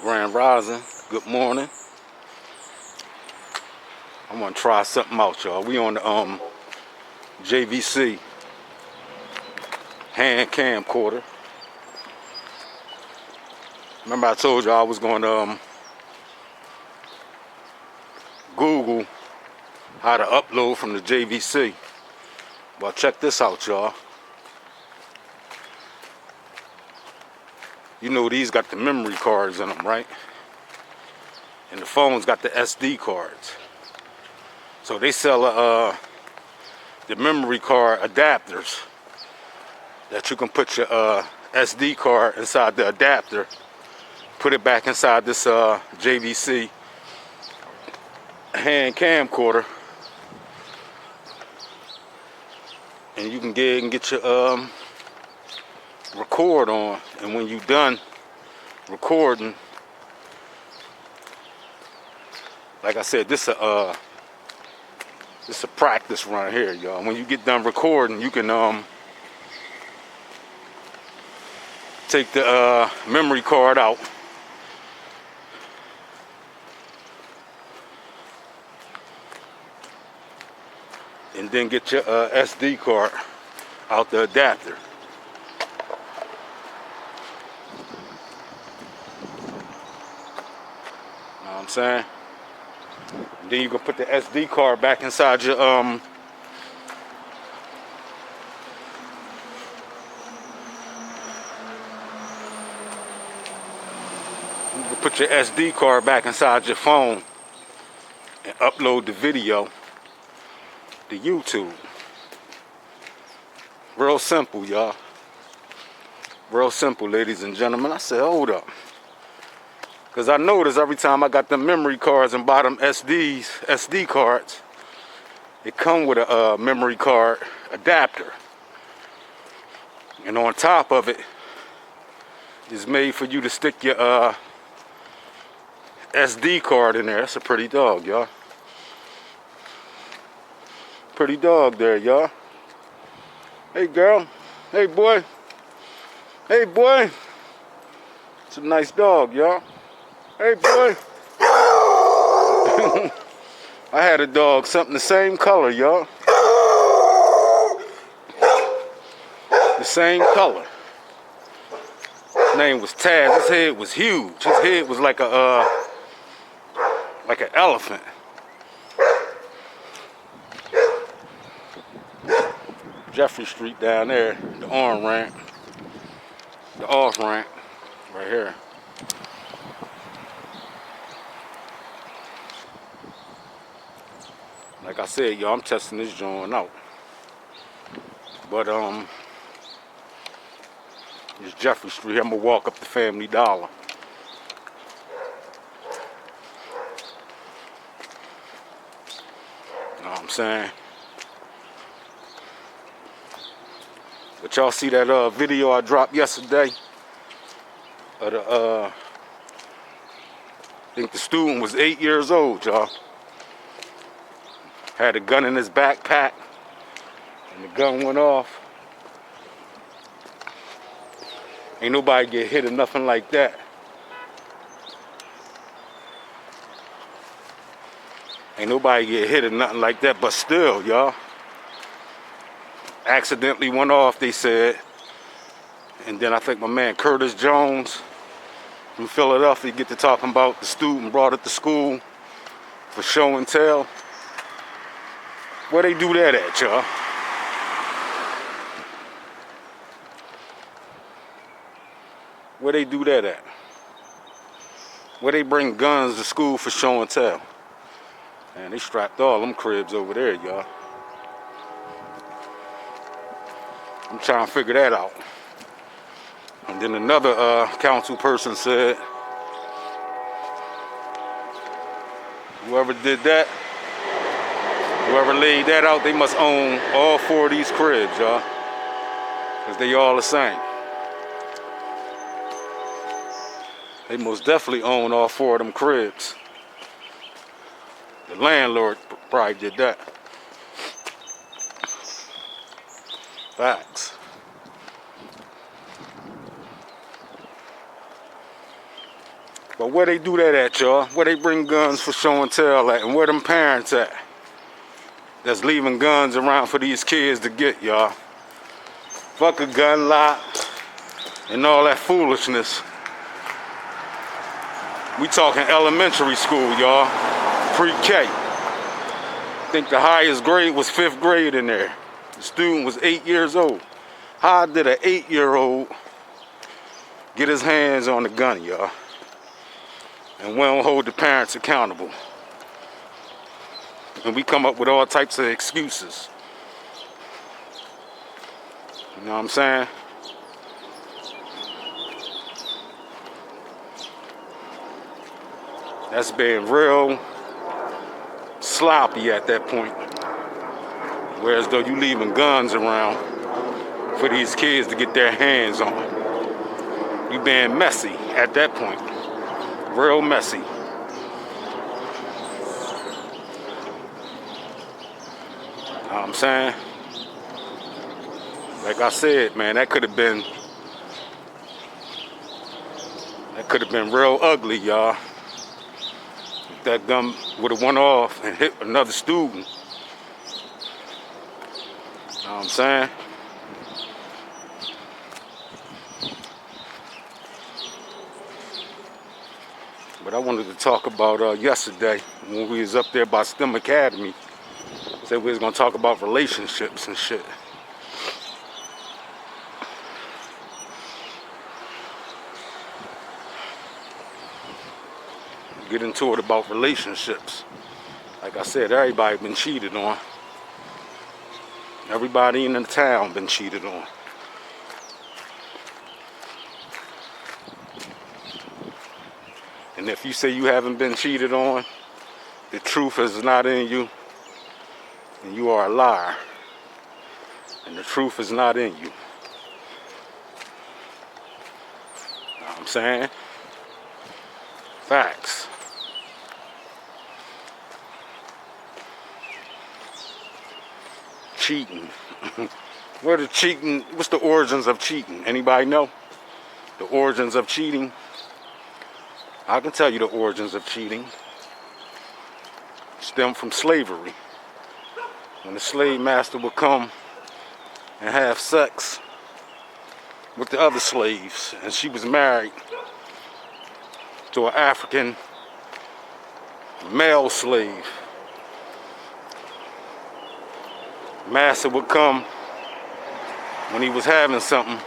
Grand Rising, good morning. I want to try something out, y'all. We on the JVC hand camcorder. Remember I told you I was going to Google how to upload from the JVC. Well, check this out, y'all. You know these got the memory cards in them, right? And the phones got the SD cards. So they sell the memory card adapters that you can put your SD card inside the adapter, put it back inside this JVC hand camcorder, and you can get your record on. And when you're done recording, like I said, this a practice run here, y'all. When you get done recording, you can take the memory card out, and then get your SD card out the adapter. Know what I'm saying? And then you can put the SD card back inside your you can put your SD card back inside your phone and upload the video to YouTube. Real simple, y'all. Real simple, ladies and gentlemen. I said, hold up. Because I noticed every time I got the memory cards and bottom SD cards, it come with a memory card adapter. And on top of it is made for you to stick your SD card in there. That's a pretty dog, y'all. Pretty dog there, y'all. Hey, girl. Hey, boy. Hey, boy. It's a nice dog, y'all. Hey, boy. I had a dog, something the same color, y'all. The same color. His name was Taz. His head was huge. His head was like an elephant. Jeffrey Street down there, the on ramp, the off ramp, right here. Like I said, y'all, I'm testing this joint out. But it's Jeffrey Street. I'm gonna walk up to Family Dollar. You know what I'm saying? But y'all see that video I dropped yesterday of the I think the student was 8 years old, y'all. Had a gun in his backpack, and the gun went off. Ain't nobody get hit or nothing like that. Ain't nobody get hit or nothing like that, but still, y'all. Accidentally went off, they said. And then I think my man Curtis Jones from Philadelphia get to talking about the student brought it to school for show and tell. Where they do that at, y'all? Where they do that at? Where they bring guns to school for show and tell? Man, they strapped all them cribs over there, y'all. I'm trying to figure that out. And then another council person said, whoever did that, whoever laid that out, they must own all 4 of these cribs, y'all. Because they all the same. They most definitely own all 4 of them cribs. The landlord probably did that. Facts. But where they do that at, y'all? Where they bring guns for show and tell at? And where them parents at? That's leaving guns around for these kids to get, y'all. Fuck a gun lot and all that foolishness. We talking elementary school, y'all. Pre-K. I think the highest grade was 5th grade in there. The student was 8 years old. How did an 8-year-old get his hands on the gun, y'all? And we don't hold the parents accountable. And we come up with all types of excuses. You know what I'm saying? That's being real sloppy at that point. Whereas though you leaving guns around for these kids to get their hands on. You being messy at that point. Real messy. You know what I'm saying? Like I said, man, that could have been real ugly, y'all. If that gun would have went off and hit another student. You know what I'm saying? But I wanted to talk about yesterday when we was up there by STEM Academy. Said we was gonna talk about relationships and shit. Get into it about relationships. Like I said, everybody been cheated on. Everybody in the town been cheated on. And if you say you haven't been cheated on, the truth is not in you, and you are a liar. And the truth is not in you. You know what I'm saying? Facts. Cheating. What's the origins of cheating? Anybody know? The origins of cheating? I can tell you the origins of cheating. Stem from slavery. When the slave master would come and have sex with the other slaves, and she was married to an African male slave. Master would come when he was having something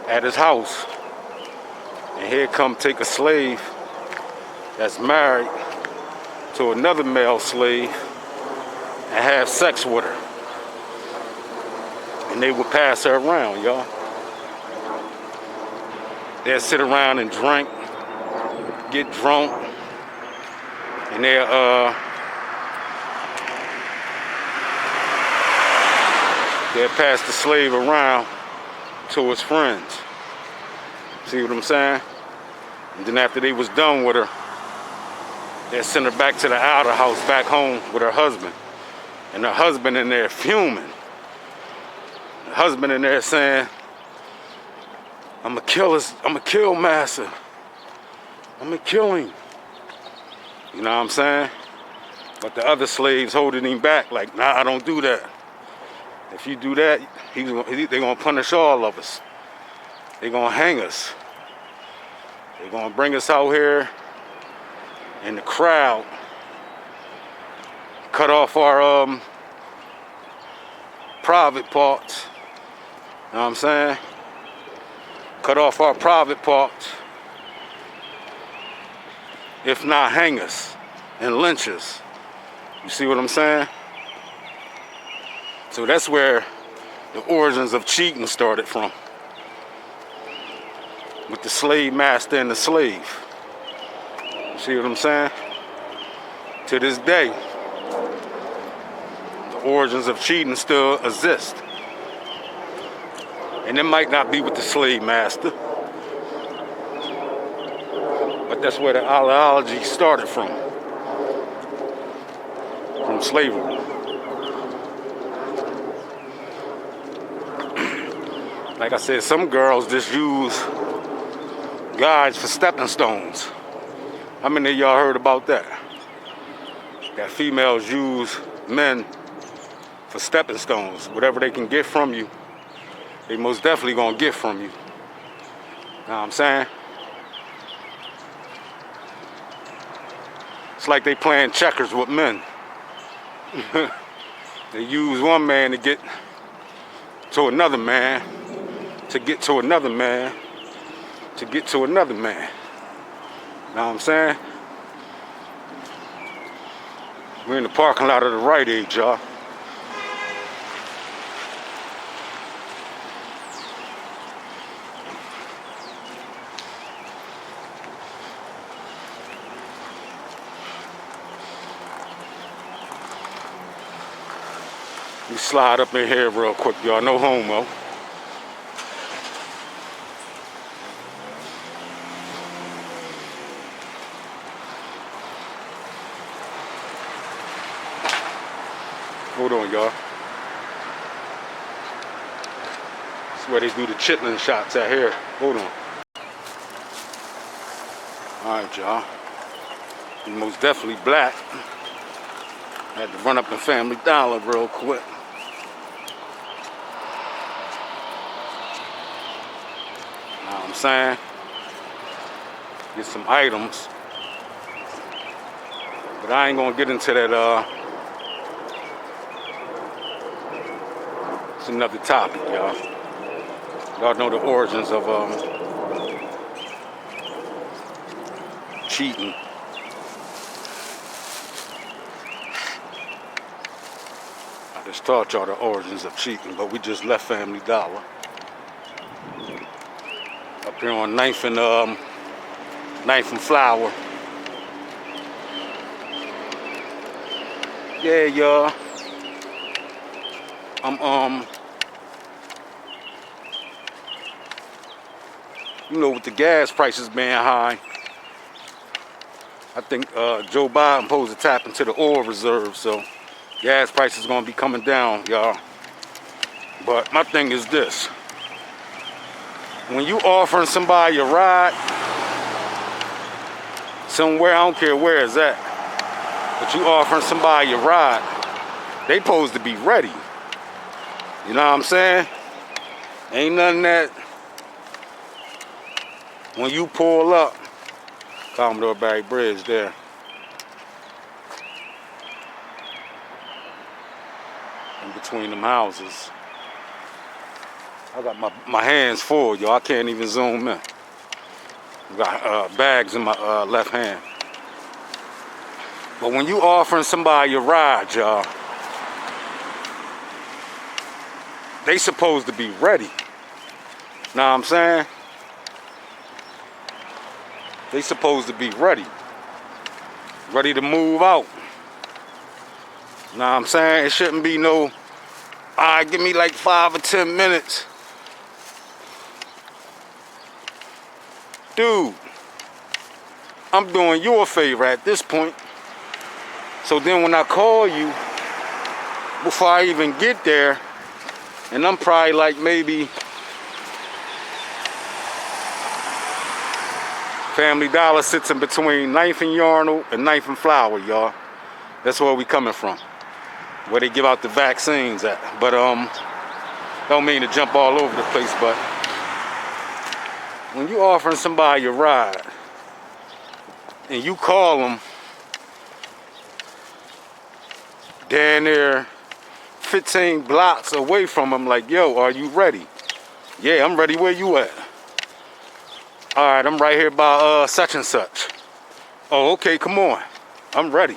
at his house, and he'd come take a slave that's married to another male slave and have sex with her. And they would pass her around, y'all. They'd sit around and drink, get drunk, and they'd pass the slave around to his friends. See what I'm saying? And then after they was done with her, they'd send her back to the outer house, back home with her husband. And her husband in there fuming. The husband in there saying, I'ma kill Master. I'ma kill him. You know what I'm saying? But the other slaves holding him back, like, nah, I don't do that. If you do that, they're gonna punish all of us. They're gonna hang us. They're gonna bring us out here in the crowd, cut off our private parts. You know what I'm saying? Cut off our private parts. If not, hang us and lynch us. You see what I'm saying? So that's where the origins of cheating started from. With the slave master and the slave. You see what I'm saying? To this day, the origins of cheating still exist. And it might not be with the slave master, but that's where the ideology started from slavery. Like I said, some girls just use guys for stepping stones. How many of y'all heard about that? That females use men for stepping stones. Whatever they can get from you, they most definitely gonna get from you. Know what I'm saying? It's like they playing checkers with men. They use one man to get to another man, to get to another man, to get to another man. Know what I'm saying? We're in the parking lot of the Rite Aid, y'all. We slide up in here real quick, y'all. No homo. Hold on, y'all. That's where they do the chitlin shots out here. Hold on. Alright, y'all. Most definitely black. Had to run up in Family Dollar real quick. Know what I'm saying? Get some items. But I ain't gonna get into that, it's another topic, y'all. Y'all know the origins of cheating. I just taught y'all the origins of cheating, but we just left Family Dollar. Up here on 9th and Flower. Yeah, y'all. You know, with the gas prices being high, I think Joe Biden supposed to tap into the oil reserve, so gas prices gonna be coming down, y'all. But my thing is this: when you offering somebody a ride somewhere, I don't care where it's at, but you offering somebody a ride, they supposed to be ready. You know what I'm saying? Ain't nothing that when you pull up, Commodore Barry Bridge there. In between them houses. I got my hands full, y'all. I can't even zoom in. I got bags in my left hand. But when you offering somebody a ride, y'all, they supposed to be ready. Know what I'm saying? They supposed to be ready. Ready to move out. Know what I'm saying? It shouldn't be no, alright, give me like 5 or 10 minutes. Dude, I'm doing you a favor at this point. So then when I call you, before I even get there, and I'm probably like maybe Family Dollar sits in between 9th and Yarnell and 9th and Flower, y'all. That's where we coming from. Where they give out the vaccines at. But don't mean to jump all over the place, but when you offering somebody a ride and you call them down there 15 blocks away from them, like, yo, are you ready? Yeah, I'm ready. Where you at? All right, I'm right here by such and such. Oh, okay, come on. I'm ready.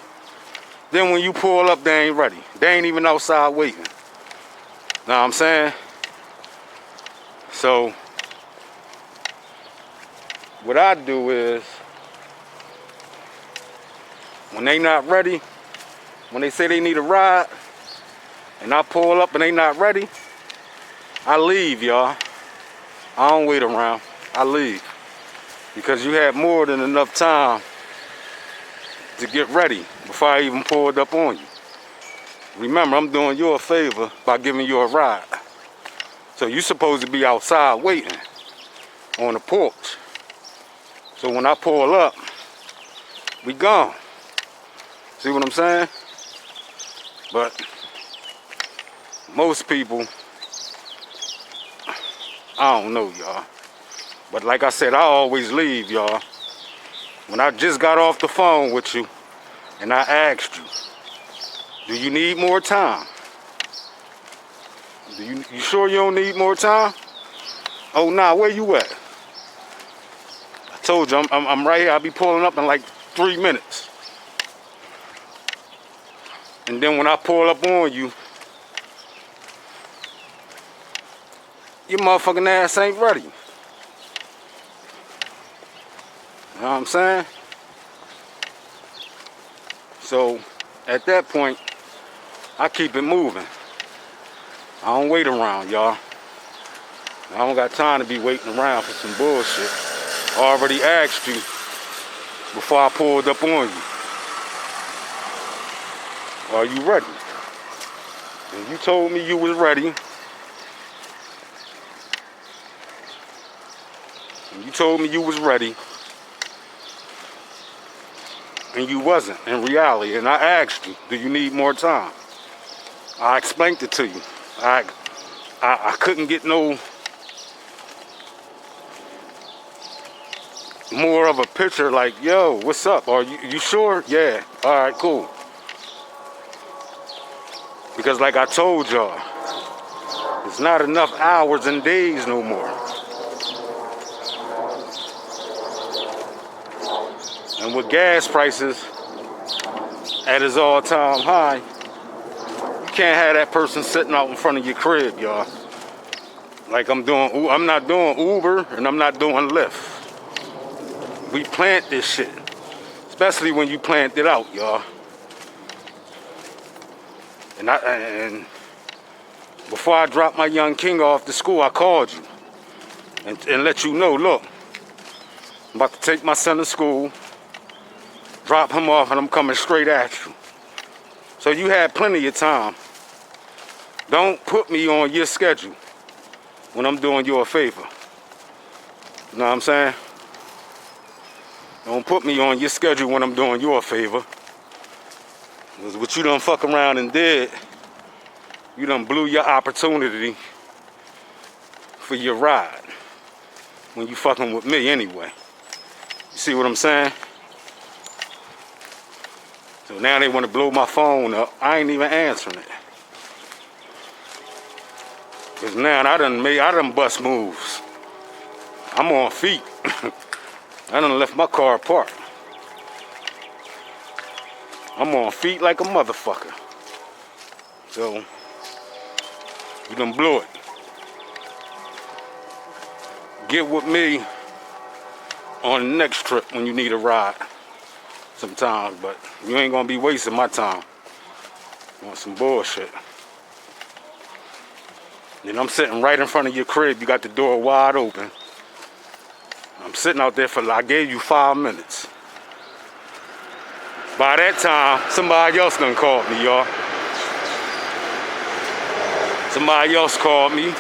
Then when you pull up, they ain't ready. They ain't even outside waiting. Know what I'm saying? So what I do is, when they not ready, when they say they need a ride, and I pull up and they not ready, I leave, y'all. I don't wait around. I leave. Because you had more than enough time to get ready before I even pulled up on you. Remember, I'm doing you a favor by giving you a ride. So you supposed to be outside waiting on the porch. So when I pull up, we gone. See what I'm saying? But most people, I don't know, y'all. But like I said, I always leave, y'all. When I just got off the phone with you and I asked you, do you need more time? You sure you don't need more time? Oh, nah, where you at? I told you, I'm right here. I'll be pulling up in like 3 minutes. And then when I pull up on you, your motherfucking ass ain't ready. You know what I'm saying? So, at that point, I keep it moving. I don't wait around, y'all. I don't got time to be waiting around for some bullshit. I already asked you before I pulled up on you. Are you ready? And you told me you was ready. And you told me you was ready. And you wasn't in reality. And I asked you, do you need more time? I explained it to you. I couldn't get no more of a picture like, yo, what's up? Are you sure? Yeah. All right, cool. Because like I told y'all, it's not enough hours and days no more. And with gas prices at its all-time high, you can't have that person sitting out in front of your crib, y'all. Like I'm not doing Uber and I'm not doing Lyft. We plant this shit, especially when you plant it out, y'all. And before I dropped my young king off to school, I called you and let you know, look, I'm about to take my son to school, drop him off, and I'm coming straight at you. So you had plenty of time. Don't put me on your schedule when I'm doing you a favor. You know what I'm saying? Don't put me on your schedule when I'm doing you a favor. Because what you done fuck around and did, you done blew your opportunity for your ride when you fucking with me anyway. You see what I'm saying? So now they want to blow my phone up. I ain't even answering it. Because now I done bust moves. I'm on feet. I done left my car parked. I'm on feet like a motherfucker. So, you done blew it. Get with me on the next trip when you need a ride sometimes, but you ain't gonna be wasting my time on some bullshit. Then I'm sitting right in front of your crib. You got the door wide open. I'm sitting out there I gave you 5 minutes. By that time, somebody else done called me, y'all. Somebody else called me.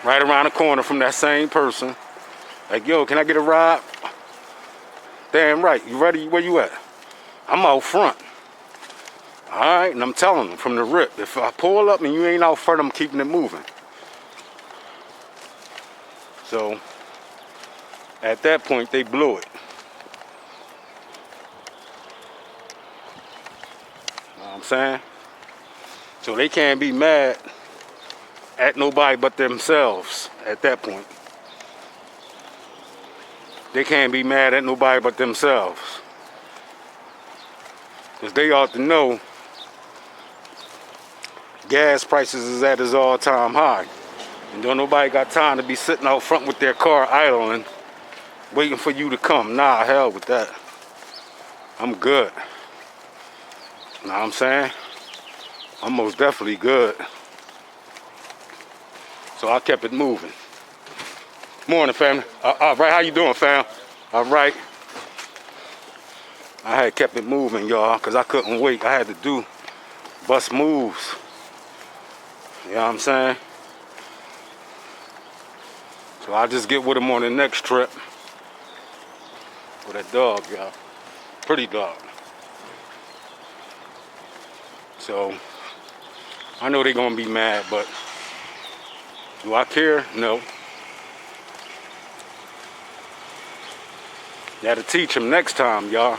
Right around the corner from that same person. Like, yo, can I get a ride? Damn right. You ready? Where you at? I'm out front. All right, and I'm telling them from the rip, if I pull up and you ain't out front, I'm keeping it moving. So, at that point, they blew it. You know what I'm saying? So they can't be mad at nobody but themselves at that point. They can't be mad at nobody but themselves. Because they ought to know gas prices is at its all-time high. And don't nobody got time to be sitting out front with their car idling, waiting for you to come. Nah, hell with that. I'm good. You know what I'm saying? I'm most definitely good. So I kept it moving. Morning, family. All right, how you doing, fam? All right. I had kept it moving, y'all, because I couldn't wait. I had to bust moves. You know what I'm saying? So I'll just get with him on the next trip. With that dog, y'all. Pretty dog. So I know they're gonna be mad, but do I care? No. Gotta teach him next time, y'all.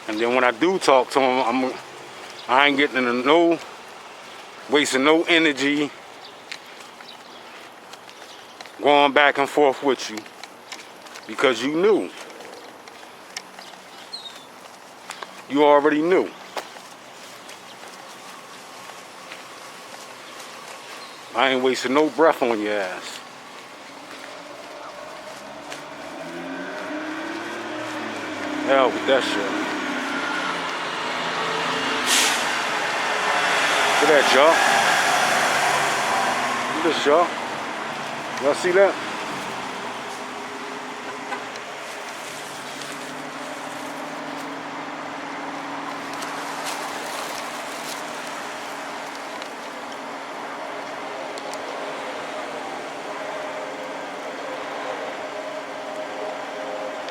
And then when I do talk to him, I ain't getting into wasting no energy going back and forth with you, because you knew. You already knew. I ain't wasting no breath on your ass. Hell with that shit. Look at that, y'all. Look at this, y'all. Y'all see that?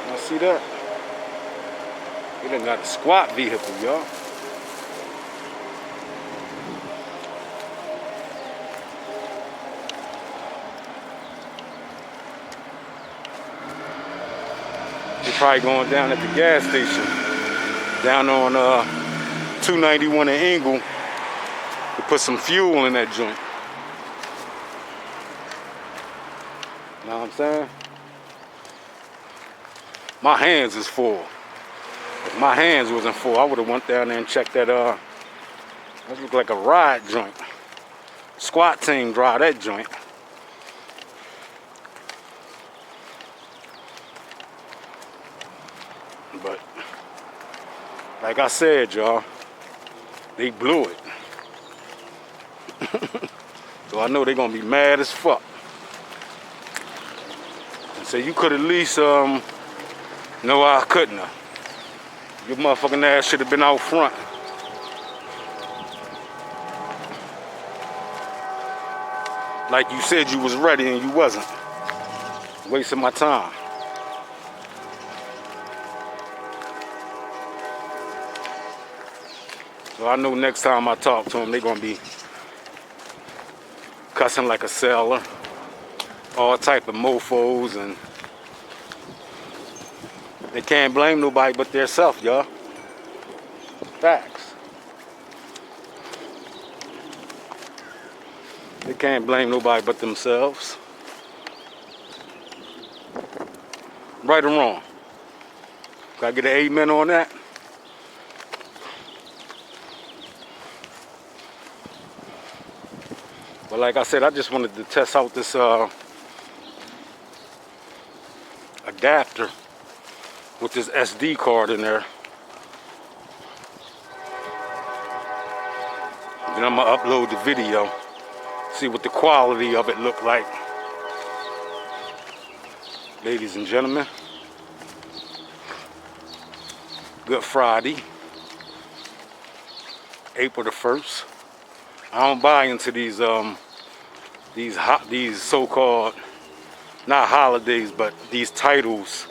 Y'all see that? We done got a squat vehicle, y'all. You're probably going down at the gas station, down on 291 in Engle, to put some fuel in that joint. You know what I'm saying? My hands is full. If my hands wasn't full, I would have went down there and checked that, that look like a ride joint. Squat team drive that joint. But, like I said, y'all, they blew it. So I know they're gonna be mad as fuck. And so you could at least, no, I couldn't have. Your motherfucking ass should have been out front. Like you said you was ready and you wasn't. Wasting my time. So I know next time I talk to them, they're gonna be cussing like a sailor. All type of mofos, and they can't blame nobody but theirself, y'all. Facts. They can't blame nobody but themselves. Right or wrong? Gotta get an amen on that. But like I said, I just wanted to test out this adapter with this SD card in there. Then I'm gonna upload the video, see what the quality of it look like. Ladies and gentlemen, Good Friday, April the 1st. I don't buy into these so-called, not holidays, but these titles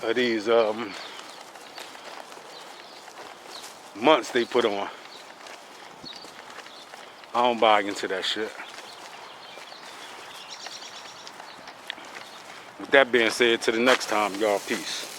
of these months they put on. I don't buy into that shit. With that being said, to the next time, y'all, peace.